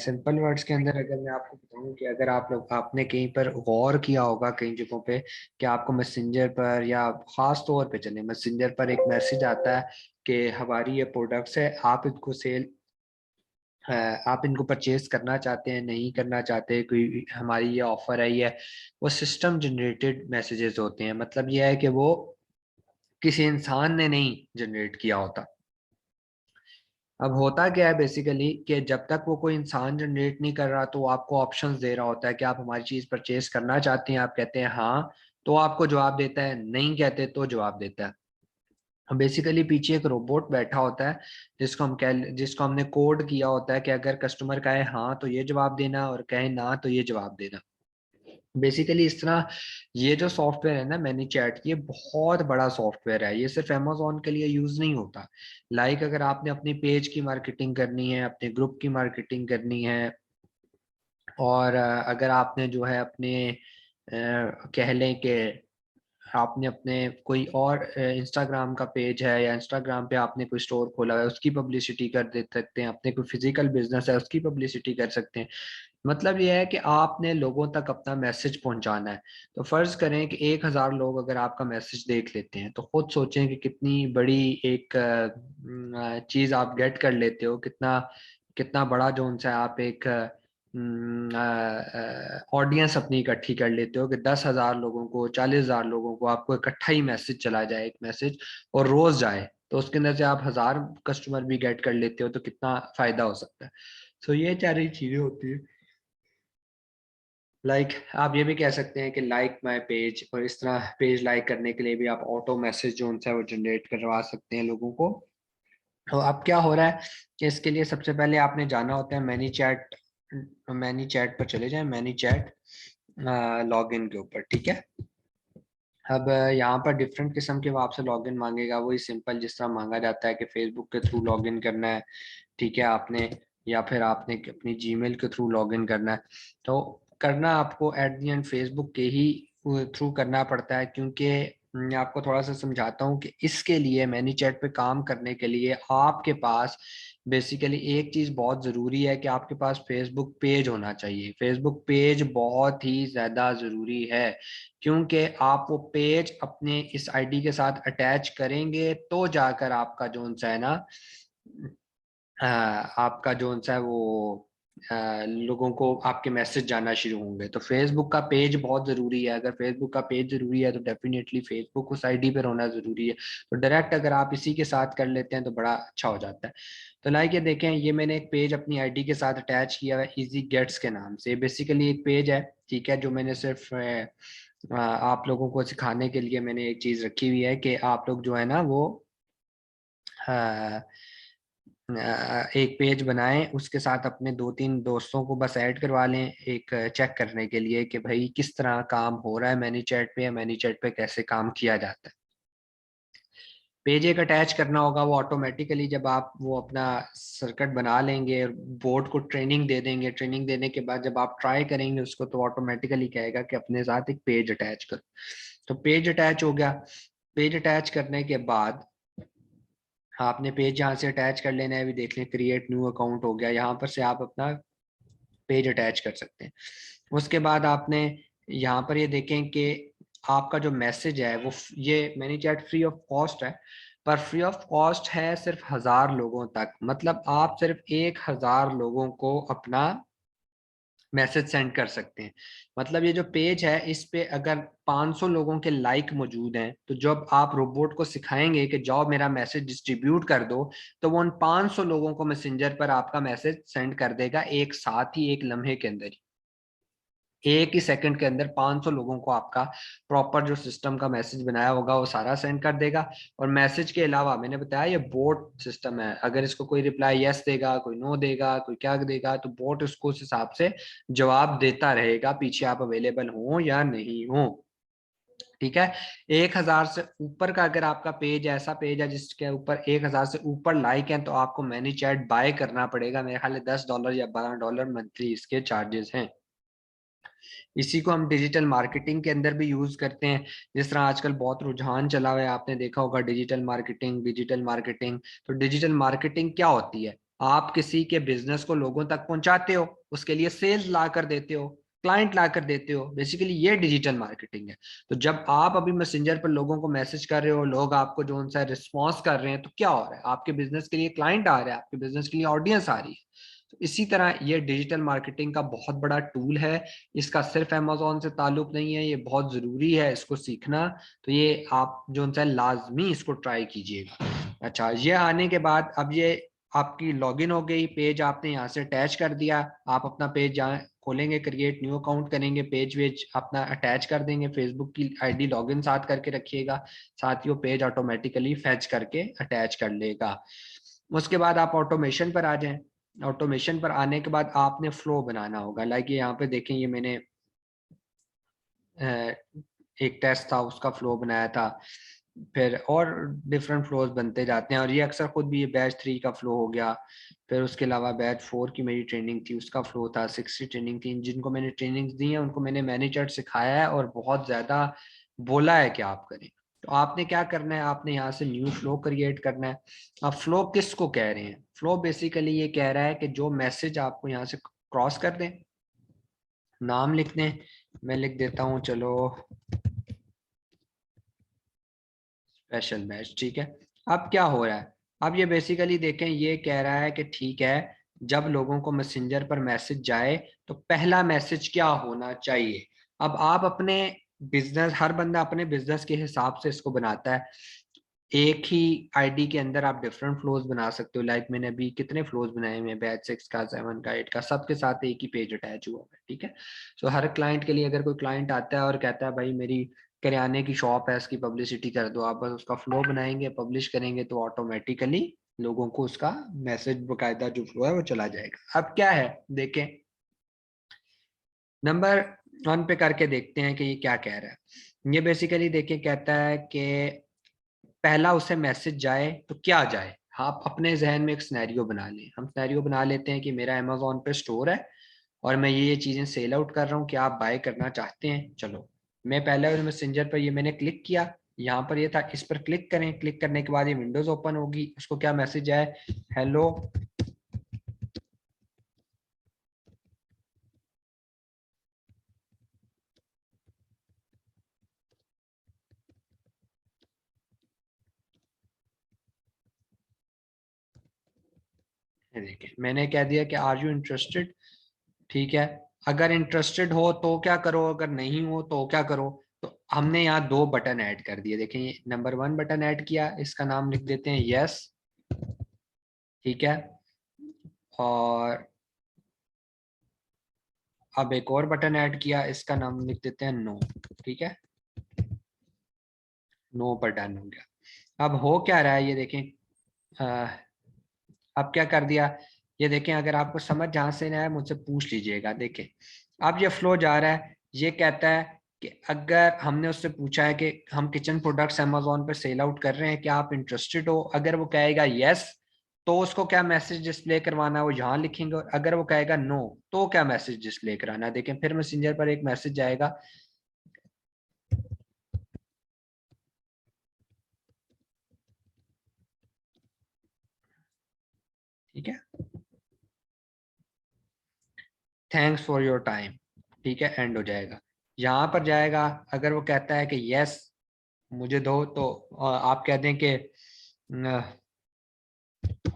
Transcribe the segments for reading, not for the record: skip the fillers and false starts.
Simple words के अंदर अगर मैं आपको बताऊं कि अगर आप लोग आपने कहीं पर गौर किया होगा कई जगहों पे कि आपको मैसेंजर पर या खास तौर पे चले मैसेंजर पर एक मैसेज आता है कि हमारी ये प्रोडक्ट्स है, आप इनको परचेज करना चाहते हैं, नहीं करना चाहते, कोई हमारी ये ऑफर है, ये वो सिस्टम जनरेटेड मैसेजेस होते हैं। मतलब ये है कि वो किसी इंसान ने नहीं जनरेट किया होता। अब होता क्या है बेसिकली कि जब तक वो कोई इंसान जनरेट नहीं कर रहा तो वो आपको ऑप्शंस दे रहा होता है कि आप हमारी चीज परचेज करना चाहते हैं, आप कहते हैं हाँ, तो आपको जवाब देता है, नहीं कहते तो जवाब देता है। बेसिकली पीछे एक रोबोट बैठा होता है जिसको हमने कोड किया होता है कि अगर कस्टमर कहे हाँ तो ये जवाब देना और कहे ना तो ये जवाब देना। बेसिकली इस तरह ये जो सॉफ्टवेयर है ना मैनी चैट, ये बहुत बड़ा सॉफ्टवेयर है। ये सिर्फ अमेजोन के लिए यूज नहीं होता। अगर आपने अपनी पेज की मार्केटिंग करनी है, अपने ग्रुप की मार्केटिंग करनी है, और अगर आपने जो है अपने कह लें कि आपने अपने कोई और इंस्टाग्राम का पेज है या इंस्टाग्राम पे आपने कोई स्टोर खोला है उसकी पब्लिसिटी कर दे सकते हैं, अपने कोई फिजिकल बिजनेस है उसकी पब्लिसिटी कर सकते हैं। मतलब ये है कि आपने लोगों तक अपना मैसेज पहुंचाना है। तो फर्ज करें कि 1,000 लोग अगर आपका मैसेज देख लेते हैं तो खुद सोचें कि कितनी बड़ी एक चीज आप गेट कर लेते हो, कितना कितना बड़ा जो उनसे आप एक ऑडियंस अपनी इकट्ठी कर लेते हो कि 10,000 लोगों को, 40,000 लोगों को आपको इकट्ठा ही मैसेज चला जाए, एक मैसेज, और रोज जाए, तो उसके अंदर से आप 1,000 कस्टमर भी गेट कर लेते हो तो कितना फायदा हो सकता है। सो ये सारी चीजें होती है। आप ये भी कह सकते हैं कि लाइक माय पेज, और इस तरह पेज लाइक करने के लिए भी आप ऑटो मैसेज जो उनसे वो जनरेट करवा सकते हैं लोगों को। तो अब क्या हो रहा है कि इसके लिए सबसे पहले आपने जाना होता है मैनी चैट पर चले जाएं, मैनी चैट लॉगिन के ऊपर, ठीक है। अब यहाँ पर डिफरेंट किस्म के वो आपसे लॉगिन मांगेगा, वही सिंपल जिस तरह मांगा जाता है कि फेसबुक के थ्रू लॉगिन करना है, ठीक है आपने, या फिर आपने अपनी जीमेल के थ्रू लॉगिन करना है। तो करना आपको एट दी एंड फेसबुक के ही थ्रू करना पड़ता है, क्योंकि मैं आपको थोड़ा सा समझाता हूँ कि इसके लिए मैनी चैट पे काम करने के लिए आपके पास बेसिकली एक चीज बहुत जरूरी है कि आपके पास फेसबुक पेज होना चाहिए। फेसबुक पेज बहुत ही ज्यादा जरूरी है, क्योंकि आप वो पेज अपने इस आईडी के साथ अटैच करेंगे तो जाकर आपका जो सा है ना आपका जो सा है वो लोगों को आपके मैसेज जाना शुरू होंगे। तो फेसबुक का पेज बहुत जरूरी है। अगर फेसबुक का पेज जरूरी है तो डेफिनेटली फेसबुक उस आईडी पर होना जरूरी है। तो डायरेक्ट अगर आप इसी के साथ कर लेते हैं तो बड़ा अच्छा हो जाता है। तो ये देखें, ये मैंने एक पेज अपनी आईडी के साथ अटैच किया है इजी गेट्स के नाम से। बेसिकली एक पेज है, ठीक है, जो मैंने सिर्फ आप लोगों को सिखाने के लिए मैंने एक चीज रखी हुई है कि आप लोग जो है ना वो एक पेज बनाएं, उसके साथ अपने 2-3 दोस्तों को बस ऐड करवा लें, एक चेक करने के लिए कि भाई किस तरह काम हो रहा है मैनी चैट पे, या मैनी चैट पे कैसे काम किया जाता है। पेज एक अटैच करना होगा, वो ऑटोमेटिकली जब आप वो अपना सर्किट बना लेंगे, बोर्ड को ट्रेनिंग दे देंगे, ट्रेनिंग देने के बाद जब आप ट्राई करेंगे उसको तो ऑटोमेटिकली कहेगा कि अपने साथ एक पेज अटैच करो। तो पेज अटैच हो गया। पेज अटैच करने के बाद आपने पेज यहाँ से अटैच कर लेना है, अभी देख लें क्रिएट न्यू अकाउंट हो गया, यहाँ पर से आप अपना पेज अटैच कर सकते हैं। उसके बाद आपने यहाँ पर ये देखें कि आपका जो मैसेज है वो ये many chat free of cost है, पर फ्री ऑफ कॉस्ट है सिर्फ 1,000 लोगों तक। मतलब आप सिर्फ 1,000 लोगों को अपना मैसेज सेंड कर सकते हैं। मतलब ये जो पेज है इस पे अगर 500 लोगों के लाइक मौजूद हैं तो जब आप रोबोट को सिखाएंगे कि जाओ मेरा मैसेज डिस्ट्रीब्यूट कर दो, तो वो उन 500 लोगों को मैसेंजर पर आपका मैसेज सेंड कर देगा, एक साथ ही, एक लम्हे के अंदर ही, एक ही सेकंड के अंदर 500 लोगों को आपका प्रॉपर जो सिस्टम का मैसेज बनाया होगा वो सारा सेंड कर देगा। और मैसेज के अलावा मैंने बताया ये बोट सिस्टम है, अगर इसको कोई रिप्लाई यस देगा, कोई नो देगा, कोई क्या देगा, तो बोट उसको उस हिसाब से जवाब देता रहेगा, पीछे आप अवेलेबल हो या नहीं हो, ठीक है। 1,000 से ऊपर का अगर आपका पेज ऐसा पेज है जिसके ऊपर 1,000 से ऊपर लाइक हैं तो आपको मैनी चैट बाय करना पड़ेगा। मेरे ख्याल $10 या $12 मंथली इसके चार्जेस हैं। इसी को हम डिजिटल मार्केटिंग के अंदर भी यूज करते हैं। जिस तरह आजकल बहुत रुझान चला हुआ है, आपने देखा होगा डिजिटल मार्केटिंग, डिजिटल मार्केटिंग। तो डिजिटल मार्केटिंग क्या होती है? आप किसी के बिजनेस को लोगों तक पहुंचाते हो, उसके लिए सेल्स ला कर देते हो, क्लाइंट ला कर देते हो, बेसिकली ये डिजिटल मार्केटिंग है। तो जब आप अभी मैसेंजर पर लोगों को मैसेज कर रहे हो, लोग आपको जो उनसा रिस्पॉन्स कर रहे हैं, तो क्या हो रहा है, आपके बिजनेस के लिए क्लाइंट आ रहा है, आपके बिजनेस के लिए ऑडियंस आ रही है। तो इसी तरह ये डिजिटल मार्केटिंग का बहुत बड़ा टूल है। इसका सिर्फ अमेजोन से ताल्लुक नहीं है, ये बहुत जरूरी है इसको सीखना। तो ये आप जो उनसे लाजमी इसको ट्राई कीजिएगा। अच्छा, ये आने के बाद अब ये आपकी लॉगिन हो गई, पेज आपने यहाँ से अटैच कर दिया। आप अपना पेज जहाँ खोलेंगे, क्रिएट न्यू अकाउंट करेंगे, पेज वेज अपना अटैच कर देंगे, फेसबुक की आईडी लॉगिन साथ करके रखिएगा, साथ ही वो पेज ऑटोमेटिकली फैच करके अटैच कर लेगा। उसके बाद आप ऑटोमेशन पर आ जाएं। ऑटोमेशन पर आने के बाद आपने फ्लो बनाना होगा। लाइक ये यहाँ पे देखें, ये मैंने एक टेस्ट था उसका फ्लो बनाया था, फिर और डिफरेंट फ्लोज बनते जाते हैं। और ये अक्सर खुद भी, ये बैच 3 का फ्लो हो गया, फिर उसके अलावा बैच 4 की मेरी ट्रेनिंग थी, उसका फ्लो था, 6 की ट्रेनिंग थी। जिनको मैंने ट्रेनिंग्स दी हैं उनको मैंने मैनेजर सिखाया है और बहुत ज़्यादा बोला है कि आप करें। तो आपने क्या करना है, आपने यहाँ से न्यू फ्लो क्रिएट करना है। अब फ्लो किसको कह रहे हैं, फ्लो बेसिकली ये कह रहा है कि जो मैसेज आपको यहाँ से क्रॉस कर दें, नाम लिख दें, मैं लिख देता हूँ चलो स्पेशल बैच, ठीक है। अब क्या हो रहा है, अब ये बेसिकली देखें, ये कह रहा है कि ठीक है, जब लोगों को मैसेंजर पर मैसेज जाए तो पहला मैसेज क्या होना चाहिए। अब आप अपने बिजनेस, हर बंदा अपने बिजनेस के हिसाब से इसको बनाता है। एक ही आईडी के अंदर आप डिफरेंट फ्लोज बना सकते हो। लाइक मैंने अभी कितने फ्लोज बनाए हुए हैं, बैच 6 का, 7 का, 8 का, सबके साथ एक ही पेज अटैच हुआ है, ठीक है। सो हर क्लाइंट के लिए, अगर कोई क्लाइंट आता है और कहता है भाई मेरी किराने की शॉप है, इसकी पब्लिसिटी कर दो, आप बस उसका फ्लो बनाएंगे, पब्लिश करेंगे, तो ऑटोमेटिकली लोगों को उसका मैसेज बकायदा जो फ्लो है वो चला जाएगा। अब क्या है देखें, नंबर 1 पे करके देखते हैं कि ये क्या कह रहा है। ये बेसिकली देखिए कहता है कि पहला उसे मैसेज जाए तो क्या जाए। आप अपने जहन में एक सिनेरियो बना लें। हम सिनेरियो बना लेते हैं कि मेरा अमेजोन पे स्टोर है और मैं ये चीजें सेल आउट कर रहा हूँ, कि आप बाय करना चाहते हैं। चलो, मैं पहले मैसेंजर पर ये मैंने क्लिक किया, यहाँ पर ये था, इस पर क्लिक करें। क्लिक करने के बाद ये विंडोज ओपन होगी, उसको क्या मैसेज आए, हेलो। देखिए मैंने कह दिया कि आर यू इंटरेस्टेड, ठीक है। अगर इंटरेस्टेड हो तो क्या करो, अगर नहीं हो तो क्या करो। तो हमने यहाँ 2 बटन ऐड कर दिए। देखें, ये नंबर 1 बटन ऐड किया, इसका नाम लिख देते हैं यस, ठीक है। और अब एक और बटन ऐड किया, इसका नाम लिख देते हैं नो, ठीक है। नो पर डन हो गया। अब हो क्या रहा है ये देखें, अ, अब क्या कर दिया, ये देखें, अगर आपको समझ जहां से ना आए मुझसे पूछ लीजिएगा। देखें, अब ये फ्लो जा रहा है, ये कहता है कि अगर हमने उससे पूछा है कि हम किचन प्रोडक्ट्स अमेजोन पर सेल आउट कर रहे हैं, क्या आप इंटरेस्टेड हो, अगर वो कहेगा यस तो उसको क्या मैसेज डिस्प्ले करवाना है वो यहाँ लिखेंगे, और अगर वो कहेगा नो तो क्या मैसेज डिस्प्ले कराना है। देखें, फिर मैसेंजर पर एक मैसेज जाएगा, ठीक है, थैंक्स फॉर योर टाइम, ठीक है, एंड हो जाएगा। यहाँ पर जाएगा, अगर वो कहता है कि यस मुझे दो, तो आप कह दें कि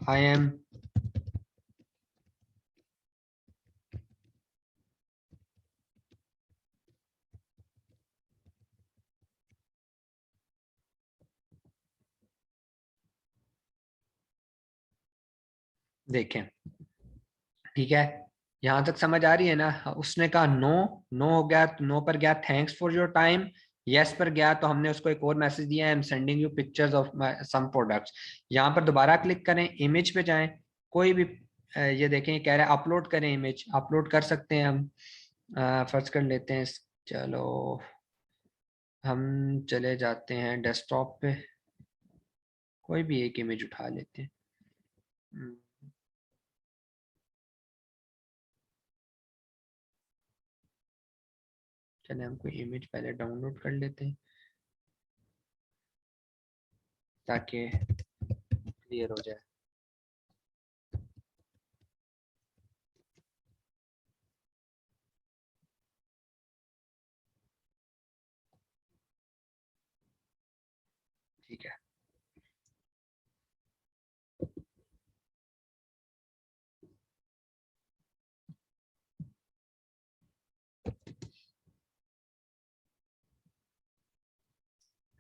आई एम, देखें, ठीक है, यहाँ तक समझ आ रही है ना। उसने कहा नो, नो हो गया तो नो पर गया, thanks for your time. Yes पर गया तो हमने उसको एक और मैसेज दिया, I am sending you pictures of some products. यहाँ पर दोबारा क्लिक करें, इमेज पे जाएं, कोई भी ये देखें, ये कह रहा है अपलोड करें इमेज, अपलोड कर सकते हैं हम। फर्ज कर लेते हैं, चलो हम चले जाते हैं डेस्कटॉप पे, कोई भी एक इमेज उठा लेते हैं। हम्म, चले हम कोई इमेज पहले डाउनलोड कर लेते हैं ताकि क्लियर हो जाए।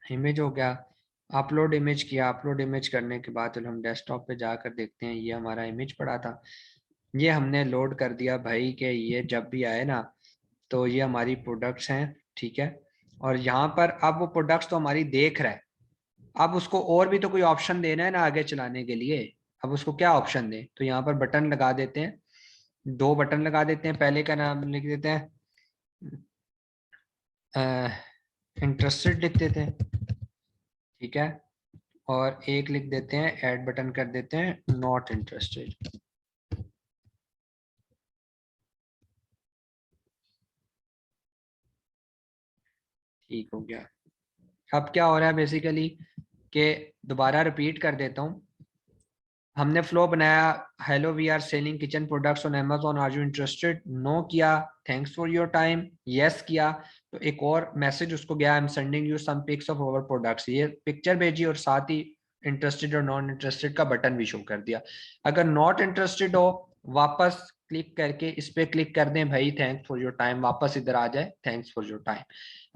इमेज हो गया, अपलोड इमेज किया, अपलोड इमेज करने के बाद चलो हम डेस्कटॉप पे जाकर देखते हैं, ये हमारा इमेज पड़ा था, ये हमने लोड कर दिया भाई के ये जब भी आए ना तो ये हमारी प्रोडक्ट्स हैं, ठीक है। और यहाँ पर अब वो प्रोडक्ट्स तो हमारी देख रहा है, अब उसको और भी तो कोई ऑप्शन देना है ना आगे चलाने के लिए, अब उसको क्या ऑप्शन दें, तो यहाँ पर बटन लगा देते हैं, दो बटन लगा देते हैं, पहले का नाम लिख देते हैं इंटरेस्टेड लिख देते हैं, ठीक है, और एक लिख देते हैं ऐड बटन कर देते हैं नॉट इंटरेस्टेड। ठीक हो गया। अब क्या हो रहा है बेसिकली कि दोबारा रिपीट कर देता हूँ, हमने फ्लो बनाया, hello we are selling kitchen products on Amazon, are you interested, no किया, thanks for your time, yes किया, तो एक और मैसेज उसको गया, I am sending you some pics of our products, ये पिक्चर भेजी और साथ ही इंटरेस्टेड और नॉन इंटरेस्टेड का बटन भी शो कर दिया। अगर नॉट इंटरेस्टेड हो, वापस क्लिक करके इस पे क्लिक कर दें भाई थैंक्स फॉर योर टाइम, वापस इधर आ जाए थैंक्स फॉर योर टाइम।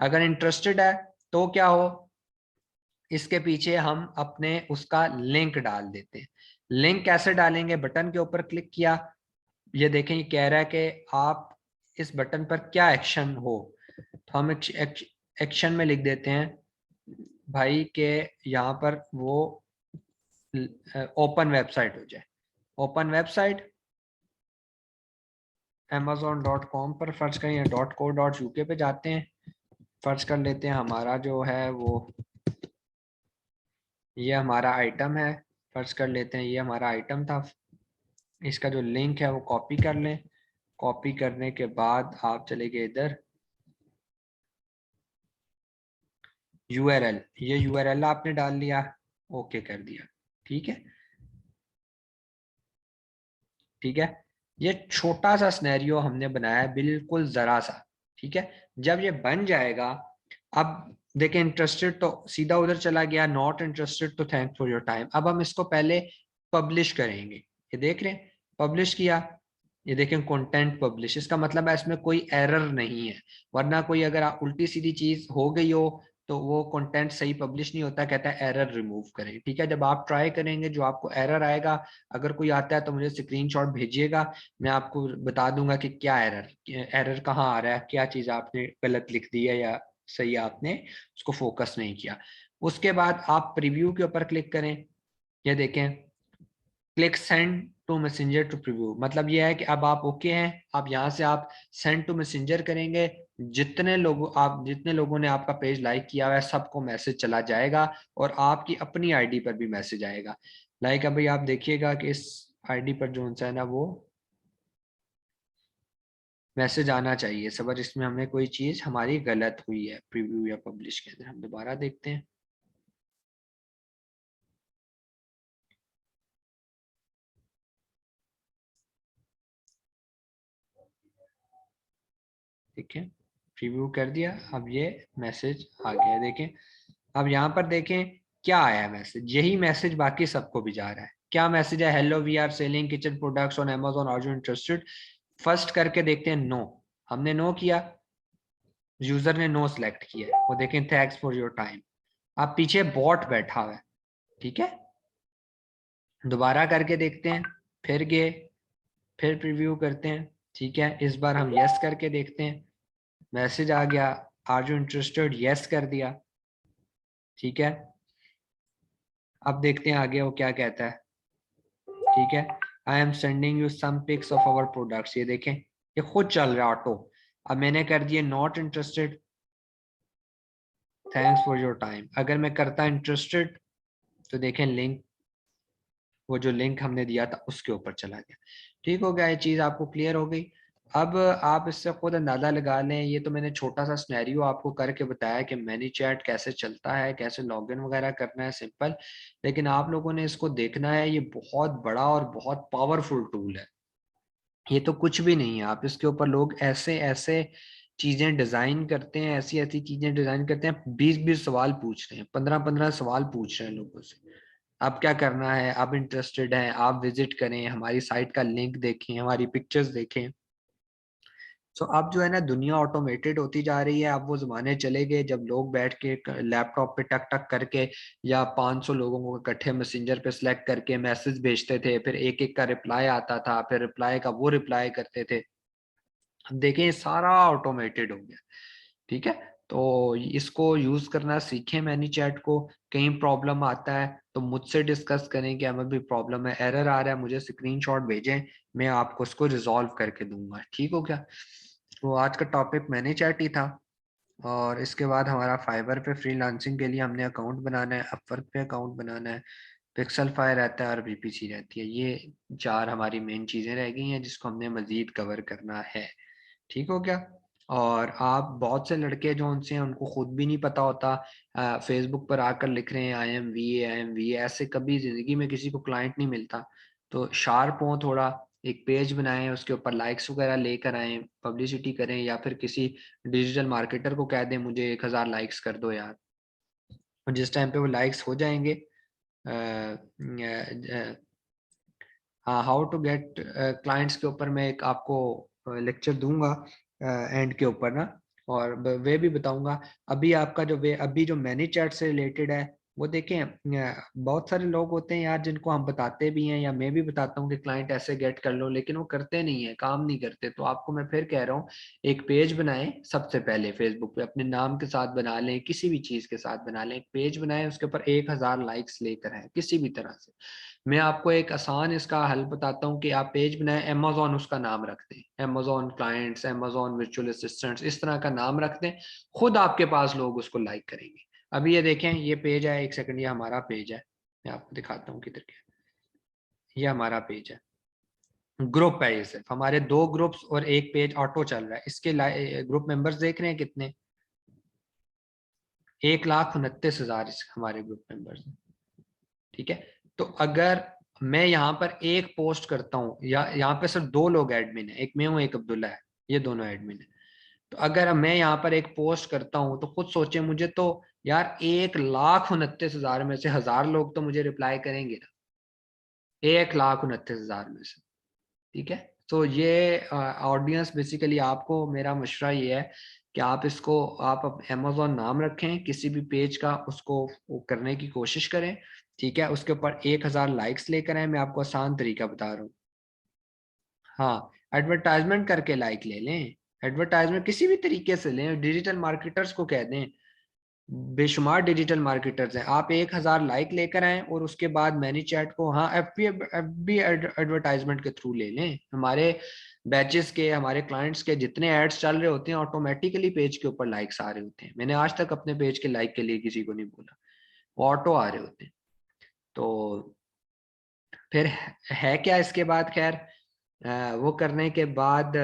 अगर इंटरेस्टेड है तो क्या हो, इसके पीछे हम अपने उसका लिंक डाल देते हैं। लिंक कैसे डालेंगे, बटन के ऊपर क्लिक किया, ये देखें ये कह रहा है कि आप इस बटन पर क्या एक्शन हो, तो हम एक्शन में लिख देते हैं भाई के यहाँ पर वो ओपन वेबसाइट हो जाए, ओपन वेबसाइट amazon.com पर फर्ज करें या .co.uk पे जाते हैं, फर्ज कर लेते हैं हमारा जो है वो ये हमारा आइटम है, फर्ज कर लेते हैं ये हमारा आइटम था, इसका जो लिंक है वो कॉपी कर लें, कॉपी करने के बाद आप चले गए इधर यूआरएल, ये यूआरएल आपने डाल लिया, ओके कर दिया, ठीक है, ठीक है। ये छोटा सा सिनेरियो हमने बनाया है, बिल्कुल जरा सा, ठीक है। जब ये बन जाएगा, अब देखें इंटरेस्टेड तो सीधा उधर चला गया, नॉट इंटरेस्टेड तो थैंक्स फॉर योर टाइम। अब हम इसको पहले पब्लिश करेंगे, ये देख रहे हैं पब्लिश किया, ये देखें कंटेंट पब्लिश, इसका मतलब है इसमें कोई एरर नहीं है, वरना कोई अगर उल्टी सीधी चीज हो गई हो तो वो कंटेंट सही पब्लिश नहीं होता, कहता है एरर रिमूव करें, ठीक है। जब आप ट्राई करेंगे जो आपको एरर आएगा, अगर कोई आता है तो मुझे स्क्रीनशॉट भेजिएगा, मैं आपको बता दूंगा कि क्या एरर, एरर कहाँ आ रहा है, क्या चीज आपने गलत लिख दी है या सही आपने उसको फोकस नहीं किया। उसके बाद आप प्रीव्यू के ऊपर क्लिक करें, ये देखें click send to messenger to preview, मतलब ये है कि अब आप ओके हैं, अब यहाँ से आप सेंड टू मैसेंजर करेंगे, जितने लोगों ने आपका पेज लाइक किया हुआ है सबको मैसेज चला जाएगा और आपकी अपनी आईडी पर भी मैसेज आएगा। लाइक अभी आप देखिएगा कि इस आईडी पर जो है ना वो मैसेज आना चाहिए, सबर इसमें हमें कोई चीज हमारी गलत हुई है प्रीव्यू या पब्लिश के अंदर, हम दोबारा देखते हैं। ठीक है, प्रीव्यू कर दिया, अब ये मैसेज आ गया, देखें अब यहाँ पर देखें क्या आया है मैसेज, यही मैसेज बाकी सबको भी जा रहा है। क्या मैसेज है, hello we are selling kitchen products on Amazon, are you interested, first करके देखते हैं नो, हमने नो किया, यूजर ने नो सेलेक्ट किया, वो देखें थैंक्स फॉर योर टाइम, अब पीछे बॉट बैठा हुआ है, ठीक है। दोबारा करके देखते हैं, फिर गए, फिर प्रीव्यू करते हैं, ठीक है, इस बार हम यस करके देखते हैं, मैसेज आ गया, आर यू इंटरेस्टेड, यस कर दिया, ठीक है। अब देखते हैं आगे वो क्या कहता है, ठीक है, I am sending you some pics of our products, ये देखें ये खुद चल रहा है ऑटो, अब मैंने कर दिया not interested, thanks for your time, अगर मैं करता इंटरेस्टेड तो देखें लिंक, वो जो लिंक हमने दिया था उसके ऊपर चला गया। ठीक हो गया, ये चीज़ आपको क्लियर हो गई। अब आप इससे खुद अंदाज़ा लगा लें, ये तो मैंने छोटा सा स्नैरियो आपको करके बताया कि मैनी चैट कैसे चलता है, कैसे लॉगिन वगैरह करना है, सिंपल, लेकिन आप लोगों ने इसको देखना है, ये बहुत बड़ा और बहुत पावरफुल टूल है, ये तो कुछ भी नहीं है। आप इसके ऊपर लोग ऐसे ऐसे चीजें डिजाइन करते हैं, ऐसी ऐसी चीजें डिजाइन करते हैं, 20-20 सवाल पूछ रहे हैं, 15-15 सवाल पूछ रहे हैं लोगों से, आप क्या करना है, आप इंटरेस्टेड हैं, आप विजिट करें, हमारी साइट का लिंक देखें, हमारी पिक्चर्स देखें, सो अब जो है ना दुनिया ऑटोमेटेड होती जा रही है। अब वो जमाने चले गए जब लोग बैठ के लैपटॉप पे टक टक करके या 500 लोगों को इकट्ठे मैसेंजर पे सिलेक्ट करके मैसेज भेजते थे, फिर एक एक का रिप्लाई आता था, फिर रिप्लाई का वो रिप्लाई करते थे। अब देखें ये सारा ऑटोमेटेड हो गया। ठीक है, तो इसको यूज करना सीखें मैनी चैट को। कहीं प्रॉब्लम आता है तो मुझसे डिस्कस करें कि हमें भी प्रॉब्लम है, एरर आ रहा है, मुझे स्क्रीनशॉट भेजें, मैं आपको उसको रिजॉल्व करके दूंगा। ठीक हो क्या? तो आज का टॉपिक मैनी चैट ही था। और इसके बाद हमारा फाइवर पे फ्रीलांसिंग के लिए हमने अकाउंट बनाना है, अपवर्क पे अकाउंट बनाना है, पिक्सल फायर रहता है और बीपीसी रहती है। ये चार हमारी मेन चीजें रह गई हैं जिसको हमने मजीद कवर करना है। ठीक हो क्या? और आप बहुत से लड़के जो उनसे हैं उनको खुद भी नहीं पता होता, फेसबुक पर आकर लिख रहे हैं आई एम वी ए, ऐसे कभी जिंदगी में किसी को क्लाइंट नहीं मिलता। तो शार्प हो थोड़ा, एक पेज बनाएं, उसके ऊपर लाइक्स वगैरह लेकर आए, पब्लिसिटी करें, या फिर किसी डिजिटल मार्केटर को कह दें मुझे 1000 लाइक्स कर दो यार। और जिस टाइम पे वो लाइक्स हो जाएंगे, हाँ, हाउ टू गेट क्लाइंट्स के ऊपर मैं एक आपको लेक्चर दूंगा एंड के ऊपर ना, और वे भी बताऊंगा। अभी आपका जो वे अभी जो मैनी चैट से रिलेटेड है वो देखें, बहुत सारे लोग होते हैं यार जिनको हम बताते भी हैं या मैं भी बताता हूँ कि क्लाइंट ऐसे गेट कर लो, लेकिन वो करते नहीं है, काम नहीं करते। तो आपको मैं फिर कह रहा हूँ, एक पेज बनाएं सबसे पहले फेसबुक पे, अपने नाम के साथ बना लें, किसी भी चीज के साथ बना लें, एक पेज बनाएं, उसके ऊपर 1000 लाइक्स लेकर आए किसी भी तरह से। मैं आपको एक आसान इसका हल बताता हूँ कि आप पेज बनाए, अमेजोन उसका नाम रख दें, Amazon clients, Amazon virtual assistants, इस तरह का नाम रख दें, खुद आपके पास लोग उसको लाइक करेंगे। अभी ये देखें, ये पेज है, एक सेकंड, ये हमारा पेज है, मैं आपको दिखाता हूँ किधर के। ये हमारा पेज है, ग्रुप है, ये सिर्फ हमारे 2 ग्रुप्स और एक पेज ऑटो चल रहा है। इसके ग्रुप मेंबर्स देख रहे हैं कितने? 1,29,000 हमारे ग्रुप मेंबर्स हैं। ठीक है, तो अगर मैं यहाँ पर एक पोस्ट करता हूँ, या यहाँ पे सिर्फ 2 लोग एडमिन है, एक मैं हूँ एक अब्दुल्ला है, ये दोनों एडमिन है। तो अगर मैं यहाँ पर एक पोस्ट करता हूँ तो खुद सोचे, मुझे तो यार 1,29,000 में से 1000 लोग तो मुझे रिप्लाई करेंगे ना, 1,29,000 में से। ठीक है, तो ये ऑडियंस बेसिकली, आपको मेरा मशवरा ये है कि आप इसको, आप अमेजोन नाम रखें किसी भी पेज का, उसको वो करने की कोशिश करें। ठीक है, उसके ऊपर 1000 लाइक्स लेकर आए, मैं आपको आसान तरीका बता रहा हूँ। हाँ, एडवर्टाइजमेंट करके लाइक ले लें, एडवर्टाइजमेंट किसी भी तरीके से लें, डिजिटल मार्केटर्स को कह दें, बेशुमार डिजिटल मार्केटर्स हैं, आप 1000 लाइक लेकर आए और उसके बाद मैनी चैट को, हाँ, एफ बी एडवर्टाइजमेंट के थ्रू ले लें। हमारे बैचेस के, हमारे क्लाइंट्स के जितने एड्स चल रहे होते हैं, ऑटोमेटिकली पेज के ऊपर लाइक्स आ रहे होते हैं। मैंने आज तक अपने पेज के लाइक के लिए किसी को नहीं बोला, वो ऑटो आ रहे होते हैं। तो फिर है क्या इसके बाद? खैर, वो करने के बाद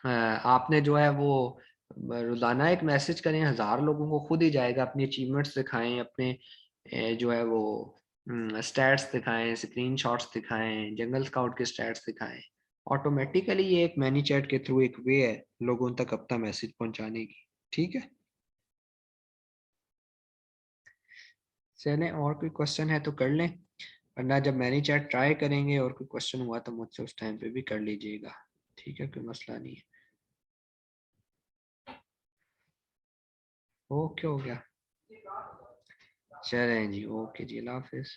आपने जो है वो रोजाना एक मैसेज करें, 1000 लोगों को खुद ही जाएगा, अपनी अचीवमेंट्स दिखाएं, अपने जो है वो स्टैट्स दिखाएं, स्क्रीन शॉट्स दिखाएं, जंगल स्काउट के स्टैट्स दिखाएं। ऑटोमेटिकली ये एक मैनी चैट के थ्रू एक वे है लोगों तक अपना मैसेज पहुंचाने की। ठीक है, चलें, और कोई क्वेश्चन है तो कर लें, वरना जब मैनी चैट ट्राई करेंगे और कोई क्वेश्चन हुआ तो मुझसे उस टाइम पे भी कर लीजिएगा। ठीक है, कोई मसला नहीं है। ओके, हो गया। चलें जी, ओके जी, अल्लाह हाफिज।